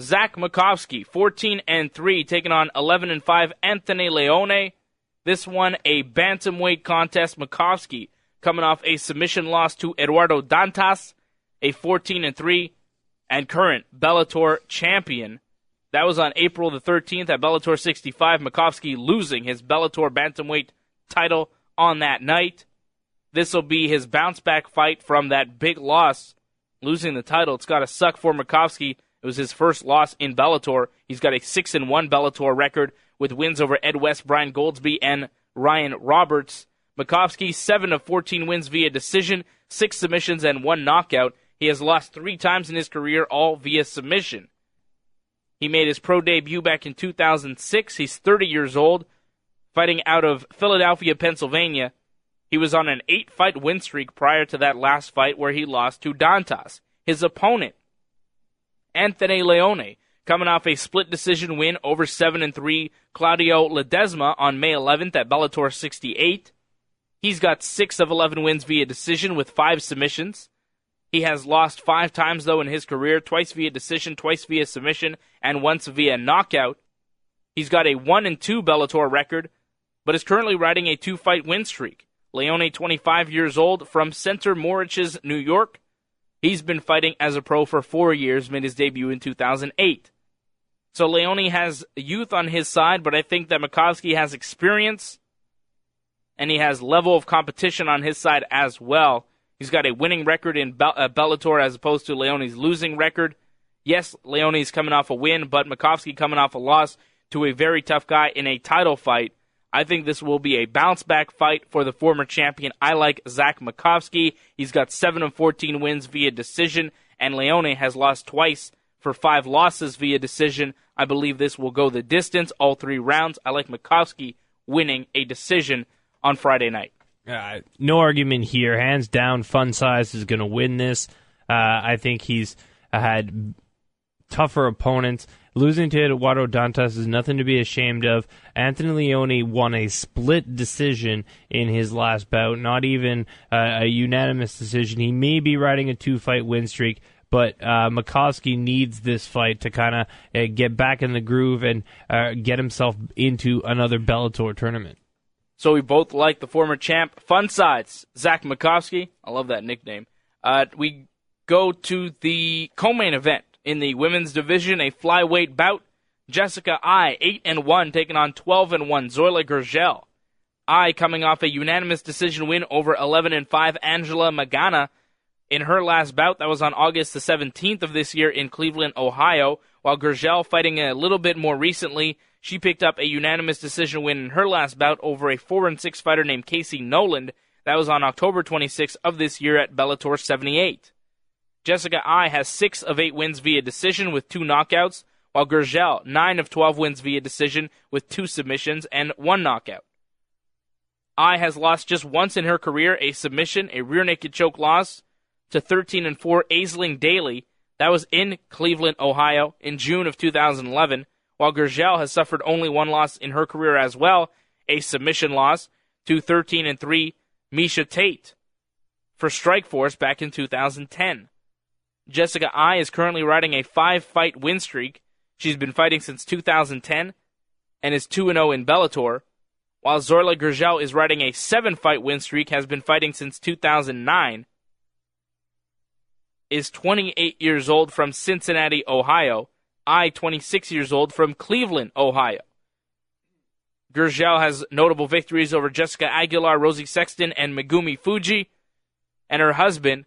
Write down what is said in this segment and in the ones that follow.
Zach Makovsky, 14-3, taking on 11-5 Anthony Leone. This one, a bantamweight contest. Makovsky coming off a submission loss to Eduardo Dantas, a 14-3, and current Bellator champion. That was on April the 13th at Bellator 65. Makovsky losing his Bellator bantamweight title on that night. This will be his bounce-back fight from that big loss, losing the title. It's got to suck for Makovsky. It was his first loss in Bellator. He's got a 6-1 Bellator record with wins over Ed West, Brian Goldsby, and Ryan Roberts. Makovsky, 7 of 14 wins via decision, 6 submissions, and 1 knockout. He has lost 3 times in his career, all via submission. He made his pro debut back in 2006. He's 30 years old, fighting out of Philadelphia, Pennsylvania. He was on an 8-fight win streak prior to that last fight where he lost to Dantas. His opponent, Anthony Leone, coming off a split decision win over 7-3 Claudio Ledesma on May 11th at Bellator 68. He's got 6 of 11 wins via decision with 5 submissions. He has lost 5 times, though, in his career, twice via decision, twice via submission, and once via knockout. He's got a 1-2 Bellator record, but is currently riding a 2-fight win streak. Leone, 25 years old, from Center Moriches, New York. He's been fighting as a pro for 4 years, made his debut in 2008. So Leone has youth on his side, but I think that Makovsky has experience, and he has level of competition on his side as well. He's got a winning record in Bellator as opposed to Leone's losing record. Yes, Leone's coming off a win, but Makovsky coming off a loss to a very tough guy in a title fight. I think this will be a bounce-back fight for the former champion. I like Zach Makovsky. He's got 7 of 14 wins via decision, and Leone has lost twice for 5 losses via decision. I believe this will go the distance, all 3 rounds. I like Makovsky winning a decision on Friday night. No argument here. Hands down, Fun Size is going to win this. I think he's had tougher opponents. Losing to Eduardo Dantas is nothing to be ashamed of. Anthony Leone won a split decision in his last bout, not even a unanimous decision. He may be riding a 2-fight win streak, but Makovsky needs this fight to kind of get back in the groove and get himself into another Bellator tournament. So we both like the former champ. Fun Sides, Zach Makovsky. I love that nickname. We go to the co-main event. In the women's division, a flyweight bout. Jessica Ai, 8-1, taking on 12-1 Zoila Gurgel. Ai coming off a unanimous decision win over 11-5 Angela Magana in her last bout. That was on August the 17th of this year in Cleveland, Ohio. While Gurgel fighting a little bit more recently, she picked up a unanimous decision win in her last bout over a 4-6 fighter named Casey Noland. That was on October 26th of this year at Bellator 78. Jessica Ai has 6 of 8 wins via decision with 2 knockouts, while Gurgel, 9 of 12 wins via decision with 2 submissions and 1 knockout. Ai has lost just once in her career, a submission, a rear naked choke loss to 13-4 Aisling Daly. That was in Cleveland, Ohio, in June of 2011, while Gurgel has suffered only 1 loss in her career as well, a submission loss to 13-3 Misha Tate for Strikeforce back in 2010. Jessica Ai is currently riding a 5-fight win streak. She's been fighting since 2010 and is 2-0 in Bellator, while Zoila Gurgel is riding a 7-fight win streak, has been fighting since 2009, is 28 years old from Cincinnati, Ohio. Ai, 26 years old from Cleveland, Ohio. Gurgel has notable victories over Jessica Aguilar, Rosie Sexton, and Megumi Fuji, and her husband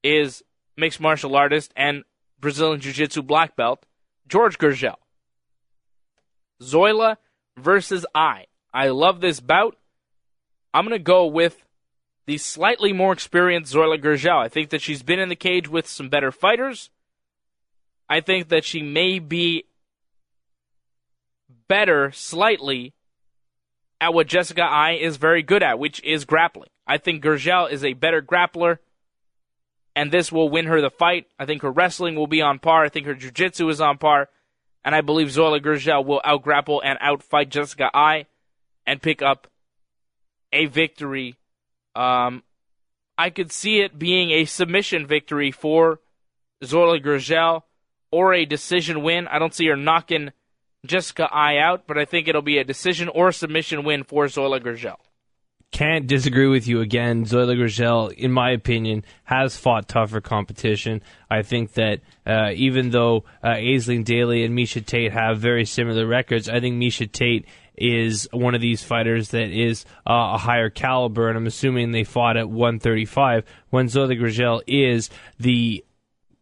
is mixed martial artist and Brazilian Jiu-Jitsu black belt, George Gurgel. Zoila versus Ai. I love this bout. I'm going to go with the slightly more experienced Zoila Gurgel. I think that she's been in the cage with some better fighters. I think that she may be better slightly at what Jessica Ai is very good at, which is grappling. I think Gurgel is a better grappler, and this will win her the fight. I think her wrestling will be on par. I think her jiu-jitsu is on par. And I believe Zoila Gurgel will out-grapple and out-fight Jessica Ai and pick up a victory. I could see it being a submission victory for Zoila Gurgel, or a decision win. I don't see her knocking Jessica Ai out, but I think it'll be a decision or submission win for Zoila Gurgel. Can't disagree with you again. Zoila Gurgel, in my opinion, has fought tougher competition. I think that even though Aisling Daly and Miesha Tate have very similar records, I think Miesha Tate is one of these fighters that is a higher caliber, and I'm assuming they fought at 135, when Zoila Gurgel is the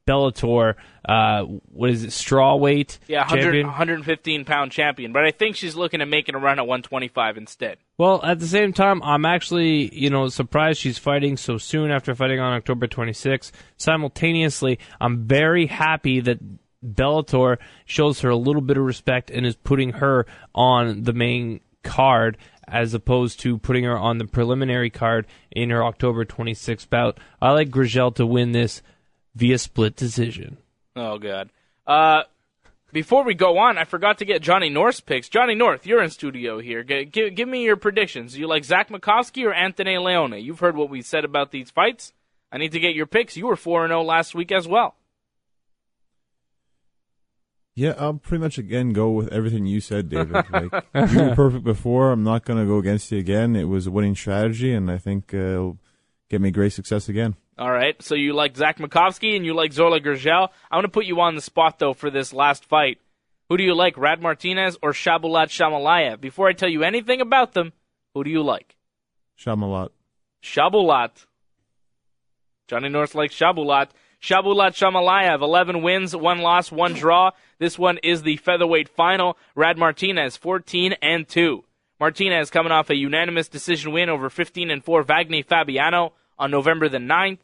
Bellator, strawweight champion? 115-pound champion. But I think she's looking at making a run at 125 instead. Well, at the same time, I'm actually, surprised she's fighting so soon after fighting on October 26th. Simultaneously, I'm very happy that Bellator shows her a little bit of respect and is putting her on the main card as opposed to putting her on the preliminary card in her October 26th bout. I like Gurgel to win this via split decision. Oh, God. Before we go on, I forgot to get Johnny North's picks. Johnny North, you're in studio here. Give me your predictions. Do you like Zach Makovsky or Anthony Leone? You've heard what we said about these fights. I need to get your picks. You were 4-0 last week as well. Yeah, I'll pretty much, again, go with everything you said, David. You were perfect before. I'm not going to go against you again. It was a winning strategy, and I think it'll get me great success again. All right, so you like Zach Makovsky and you like Zoila Gurgel. I'm going to put you on the spot, though, for this last fight. Who do you like, Rad Martinez or Shahbulat Shamhalaev? Before I tell you anything about them, who do you like? Shahbulat. Shahbulat. Johnny North likes Shahbulat. Shahbulat Shamhalaev, 11 wins, 1 loss, 1 draw. This one is the featherweight final. Rad Martinez, 14-2. Martinez coming off a unanimous decision win over 15-4 Wagner Fabiano on November the 9th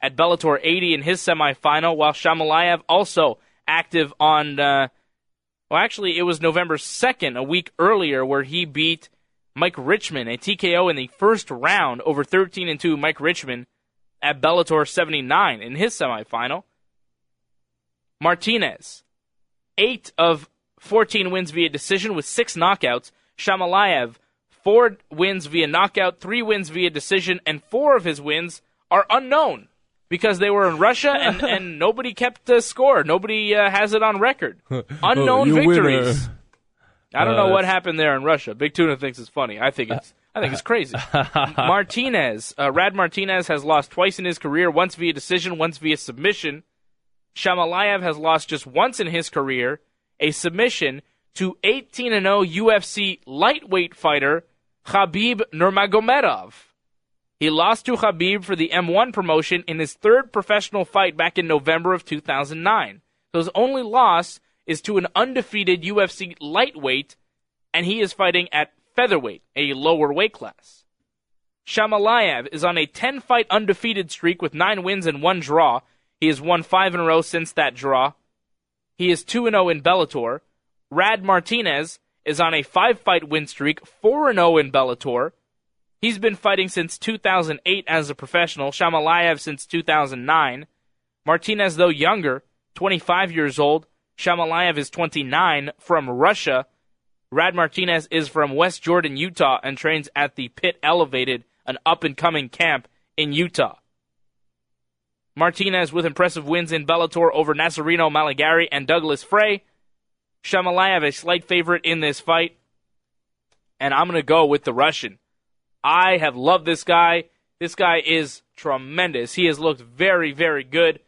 at Bellator 80 in his semifinal, while Shamhalaev also active on, it was November 2nd, a week earlier, where he beat Mike Richman, a TKO in the first round over 13-2 Mike Richman at Bellator 79 in his semifinal. Martinez, 8 of 14 wins via decision with 6 knockouts. Shamhalaev, 4 wins via knockout, 3 wins via decision, and 4 of his wins are unknown because they were in Russia and nobody kept the score. Nobody has it on record. Unknown victories. Winner. I don't know what happened there in Russia. Big Tuna thinks it's funny. I think it's crazy. Martinez, Rad Martinez has lost twice in his career, once via decision, once via submission. Shamhalaev has lost just once in his career, a submission to 18-0 UFC lightweight fighter Khabib Nurmagomedov. He lost to Khabib for the M1 promotion in his 3rd professional fight back in November of 2009. So his only loss is to an undefeated UFC lightweight, and he is fighting at featherweight, a lower weight class. Shamhalaev is on a 10-fight undefeated streak with 9 wins and 1 draw. He has won 5 in a row since that draw. He is 2-0 in Bellator. Rad Martinez is on a 5-fight win streak, 4-0 in Bellator. He's been fighting since 2008 as a professional, Shamhalaev since 2009. Martinez, though younger, 25 years old. Shamhalaev is 29, from Russia. Rad Martinez is from West Jordan, Utah, and trains at the Pit Elevated, an up-and-coming camp in Utah. Martinez with impressive wins in Bellator over Nasserino Maligari and Douglas Frey. Shamhalaev a slight favorite in this fight. And I'm going to go with the Russian. I have loved this guy. This guy is tremendous. He has looked very, very good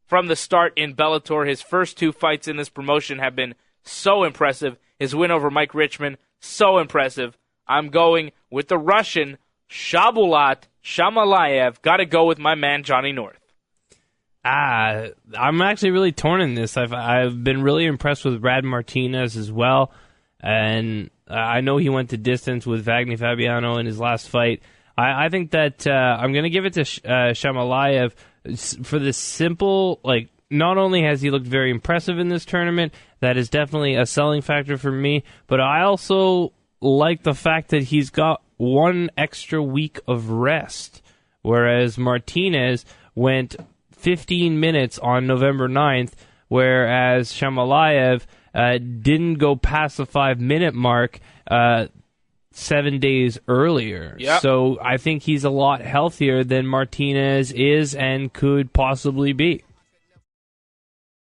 from the start in Bellator. His first 2 fights in this promotion have been so impressive. His win over Mike Richman, so impressive. I'm going with the Russian, Shahbulat Shamhalaev. Got to go with my man, Johnny North. I'm actually really torn in this. I've been really impressed with Rad Martinez as well, and I know he went the distance with Wagner Fabiano in his last fight. I think that I'm going to give it to Shamhalaev for the simple, not only has he looked very impressive in this tournament, that is definitely a selling factor for me, but I also like the fact that he's got 1 extra week of rest, whereas Martinez went 15 minutes on November 9th, whereas Shamhalaev didn't go past the 5-minute mark 7 days earlier. Yep. So I think he's a lot healthier than Martinez is and could possibly be.